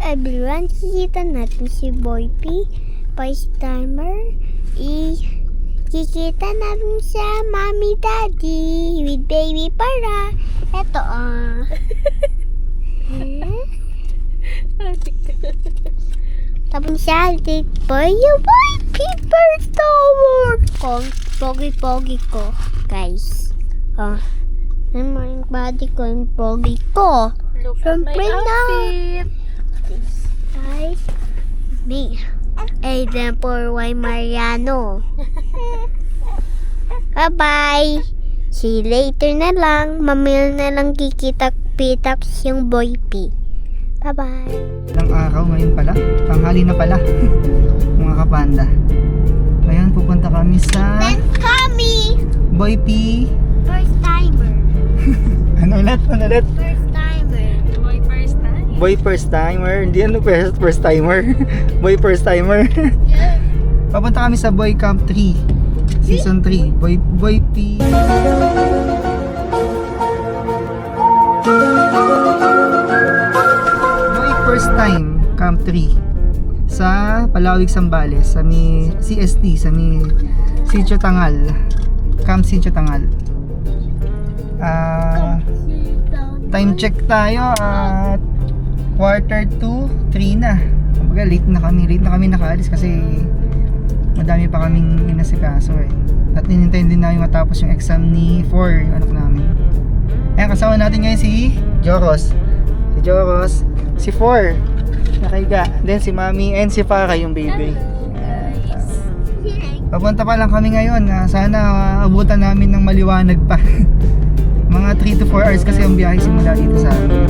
everyone, kikita natin si Boy P, first timer. Kikita natin sa mommy daddy with baby para. Eto Tapos siya, take for you, Boy P, first tower. Kung pogi-pogi ko, guys. Yung body ko, yung pogi ko. Siyempre na. Guys, me. Aiden for Y Mariano. Bye-bye. See you later na lang. Mamaya na lang kikita-pitaps yung Boy P. Bye-bye. Ilang araw ngayon pala. Tanghali na pala. Mga kapanda. Ayan, pupunta kami sa Then kami. Boy P. First timer. Ano ulit? First timer. Boy first timer. Hindi first timer. Boy first timer. Yeah. Papunta kami sa Boy Camp 3. Season 3. Boy P. Boy first time Camp 3 sa Palawig, Zambales, sa may CST, sa may Sitio Tangal. Camp Sitio Tangal. Time check tayo at 2:45, 3 na. Kumbaga late na kami nakaalis kasi madami pa kaming inasikaso eh. At hinintayin din namin matapos yung exam ni 4, yung anak namin. Ayan, kasama natin ngayon si Joros. Si 4, nakahiga. Then si Mami and si Farah, yung baby. Papunta pa lang kami ngayon. Sana abutan namin ng maliwanag pa. Mga 3 to 4 hours kasi ang biyahe simula dito sa amin.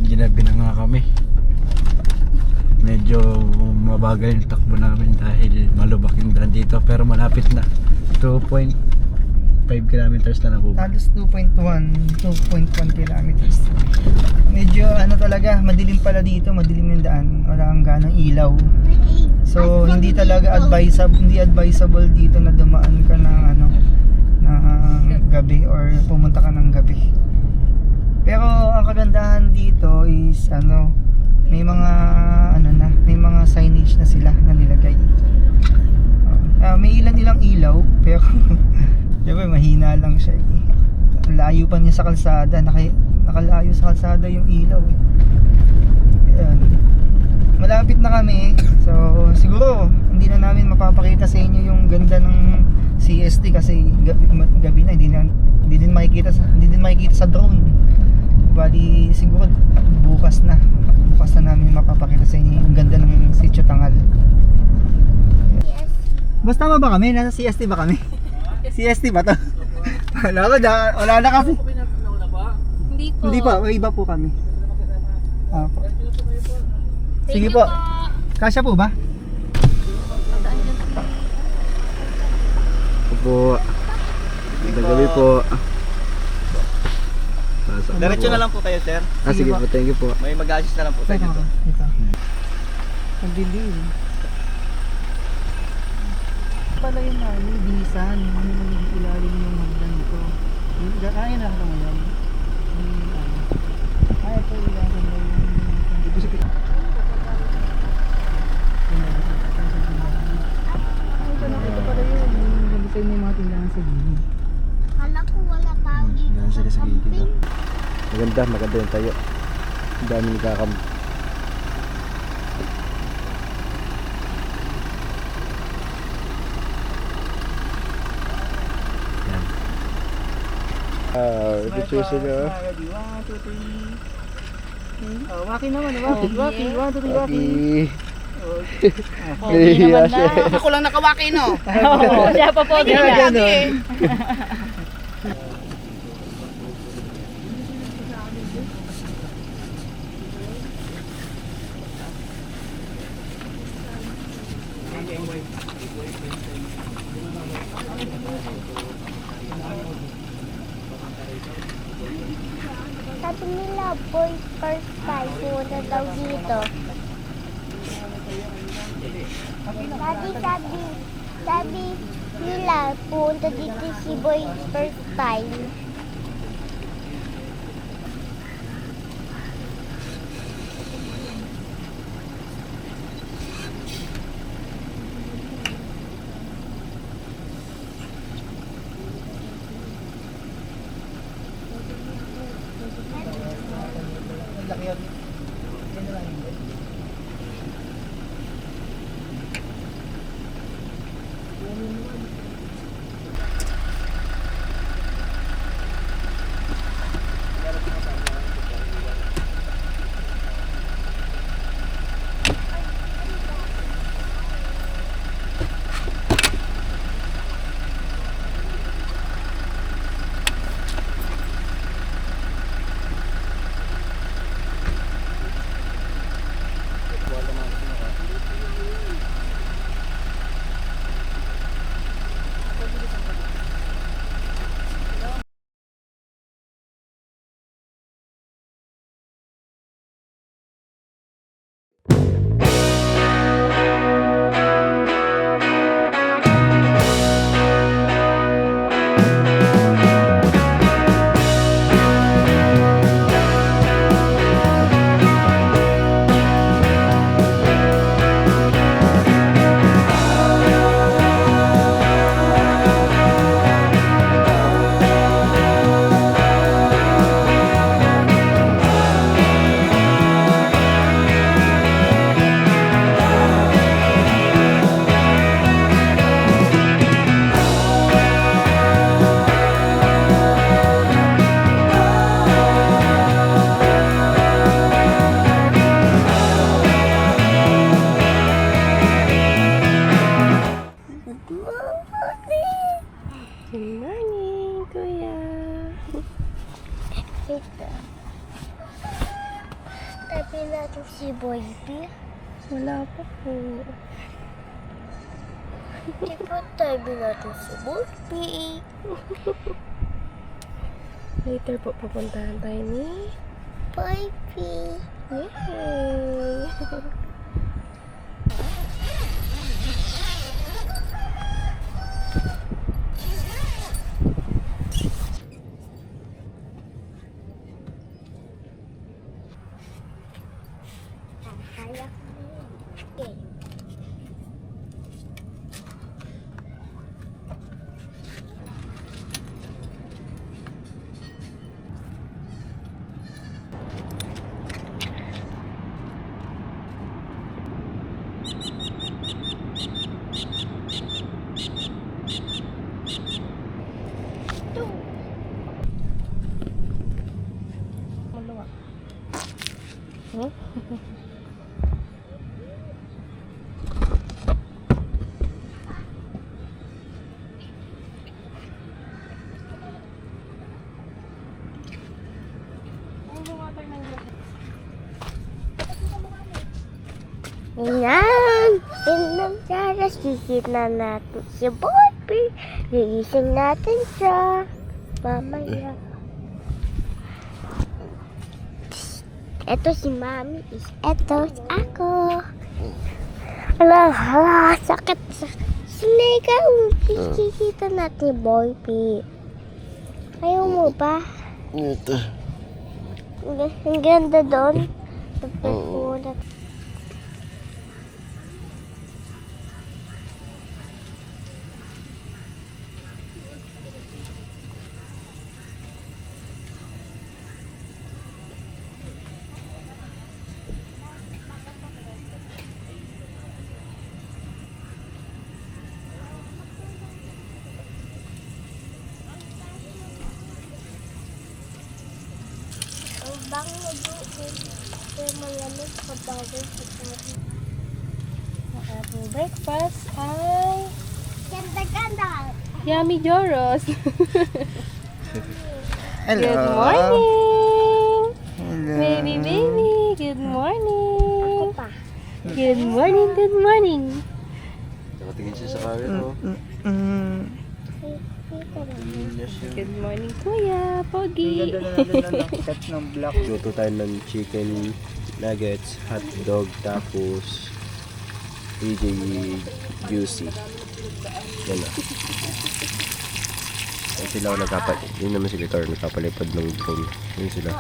Ginabi na nga kami. Medyo mabagal yung takbo namin dahil malubak yung daan dito, pero malapit na. 2.5 kilometers na po. Halos 2.1 kilometers. Medyo talaga, madilim pala dito, madilim yung daan. Wala kang ganang ilaw. So hindi talaga advisable dito na dumaan ka ng gabi or pumunta ka ng gabi. Pero ang kagandahan dito is may mga may mga signage na sila na nilagay. May ilang ilaw pero diba, mahina lang siya eh. Layo pa niya sa kalsada, nakalayo sa kalsada yung ilaw eh. Ayan. Malapit na kami. So siguro hindi na namin mapapakita sa inyo yung ganda ng CST kasi gabi na, hindi din makikita sa drone. Bali siguro bukas na namin mapapakita sa inyo yung ganda ng Sitio Tangal. Yes. Basta ba kami? Nasa CST ba kami? CST ba to? Wala na kasi. Hindi po. Hindi pa, may iba po kami. Po. Sige po. Kasya po ba? Opo. Magandang gabi po. Diretso na lang po kayo, sir. Sige po, thank you po. May mag-assist na lang po tayo dito. Ito. Ang dilim. Pala yung bisan. Ano yung ilalim ng magdan ito. Kaya na lang mo yan. Kaya ito ilalim mo yung dito sa pitan. Ito pala yun. Nabukay mo yung mga tindahan sa gilid. Kala ko wala tao dito. Yan sila sa gilid. camping. Maganda yung tayo. Ang dami nagkakam. Yan. Dito sila. Ready? 1, 2, 3. Oh, waki naman. Waki. 1, 2, 3, waki. Nahihiya siya. Ako lang nakawaki, no? Siya pa po. Sabi nila, boy first time, pumunta daw dito. Sabi nila, pumunta dito si boy first time. Good morning, Kuya. Ito. Tabi natin si Boy P. Wala pa po. Di ba tabi natin si Boy P? Later po pupuntahan tayo ni Boy P. Yay! Kaya ko na yun. Okay. Huh? Ayan. Inang gigising na natin si Bobby. Gigising natin siya. Mamaya. Eto si Mami. Eto ako. Hala, sakit. Snake, kikita natin Bobby. Ayaw mo ba? Ito. Ang ganda doon. Pagpagpulat. Ang bango doon. Kaya malamig pag bagay sa tabi. Ang ating breakfast ay Ganda-ganda. Yummy Joros. Hello. Good morning! Hello. Baby, baby! Good morning! Pa. Good morning, good morning! Nakatingin siya sa camera, oh. Good morning, Kuya! Ang Pogi! ganda na natin ng cut ng black. Luto tayo ng chicken nuggets, hotdog, tapos PJ juicy. Yan na. Yan sila yun naman sila ito, nagpapalipad ng drone. Yun sila.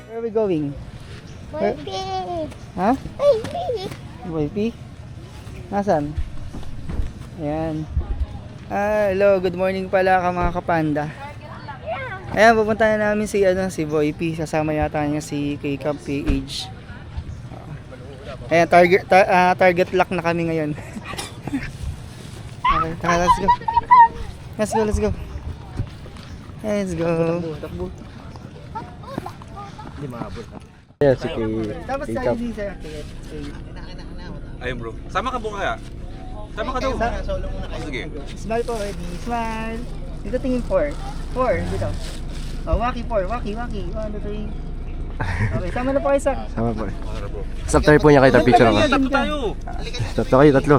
Where are we going? Baby. Ha? Baby. YP? Nasaan? Ayan. Hello, good morning pala ka mga kapanda. Ayan, pupunta na namin si Boy P. Sasama yata niya si K-Cup PH. Ayan, target lock na kami ngayon. Okay, tara, let's go. Let's go, let's go. Let's go. Yan si Tapos sa K-Cup. hindi sa Ayun bro. Sama ka po kaya? Sama ka daw. Sige. Smile po, ready. Smile. Dito tingin 4. 4, dito. Oh, waki 4. Waki. 1, 2, 3. Okay, sama na po kayo, sir. Sama po. Stop tayo po niya kayo, picture ako. Tapo tayo. Stop tayo, tatlo.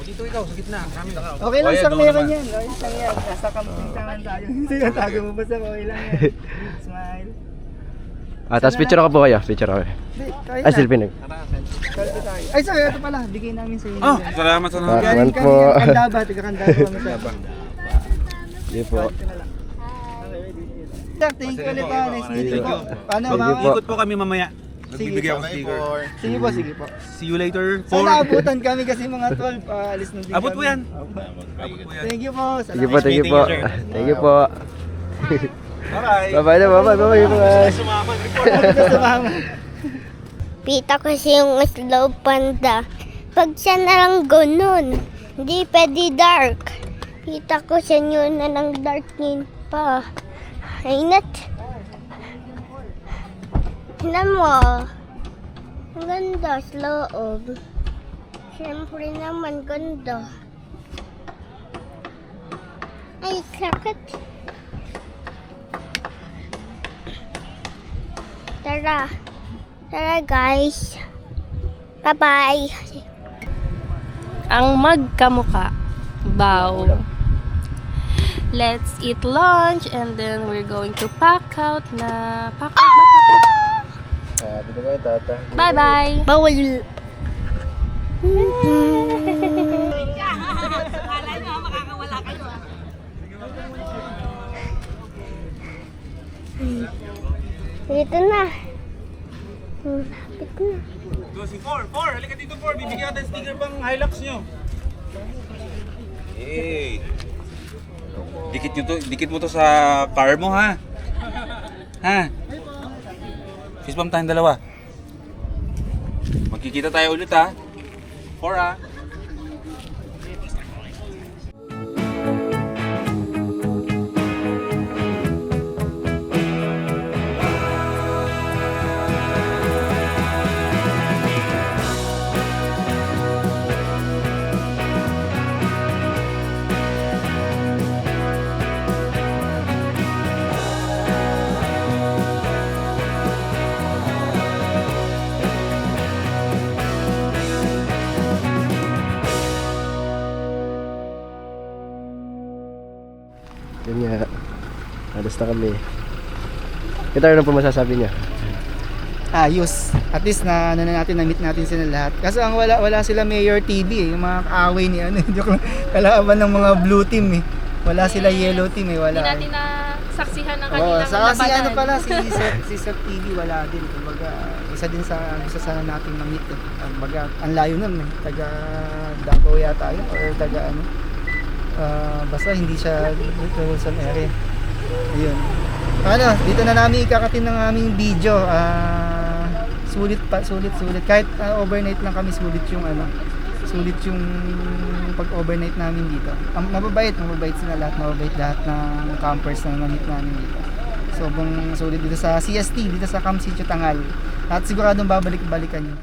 Dito ikaw, sa gitna. Kami na. Okay lang, sir, meron yan. Ayos lang yan. Nasa kampintangan tayo. Hindi na tago mo ba, sir? Okay lang yan. Smile. Tapos picture ako po kayo, picture ako. Hindi, kaya Ay, na. selfie na. Selfie tayo. Ay, sir, ito pala. Bigay namin sa inyo. Oh, yan. salamat sa Ah, Galing man po. kami ng Kandaba. Taga-Kandaba kami, sir. Hindi po. Ito na lang. Okay, ready. Sir, thank you ulit, Nice meeting po. Paano, Thank you ma'am? po. Ikot po kami mamaya. Sige, Nagbibigay ako sir. sticker. Sige po, sige po. See you later. Sana abutan kami kasi mga 12. Alis na din Abot kami. po yan. Opo. Abot po yan. Thank you po. Thank you po, thank you po. Thank you po. Bye-bye. Bye-bye na, bye-bye. Sumaman. Pita kasi yung slow panda. Pag siya na lang ganun, hindi pwede dark. Pita ko siya yun na lang darkin pa. Inat. Tignan mo. Ang ganda, slow. Siyempre naman, ganda. Ay, sakit. Tara. Tara, guys. Bye-bye. Ang magkamuka. Bow. Let's eat lunch and then we're going to pack out na. Pack out ba? Dito kayo, tata. Bye-bye! Bawal. Dito na. Lapit na. Si 4. Halika dito 4. Bibigyan natin sticker pang Hilux nyo. Hey. Dikit mo to sa car mo ha. Ha? Fist bump tayong dalawa. Magkikita tayo ulit ha. 4 ha. Yun nga. Alas na kami. Ito ano po masasabi niya? Ayos. At least na ano na natin, na-meet natin sila lahat. Kasi ang wala sila Mayor TV yung mga kaaway ni ano, joke lang, kalaban ng mga blue team Wala sila yellow team wala. Hindi natin nasaksihan ang Oo, kanilang saka si labanan. ano pala, si Sir TV wala din. Kumbaga, isa din sa gusto sana natin na-meet Kumbaga, ang layo nun taga Davao yata yun, or taga ano. Basta hindi siya dito sa area. Ayun. Ano, dito na namin ikakatin ng aming video. Sulit. Kahit overnight lang kami, sulit yung pag-overnight namin dito. Mababait sila lahat, mababait lahat ng campers na na-meet namin dito. Sobrang sulit dito sa CST, dito sa Camp Sitio Tangal. At siguradong babalik-balikan nyo.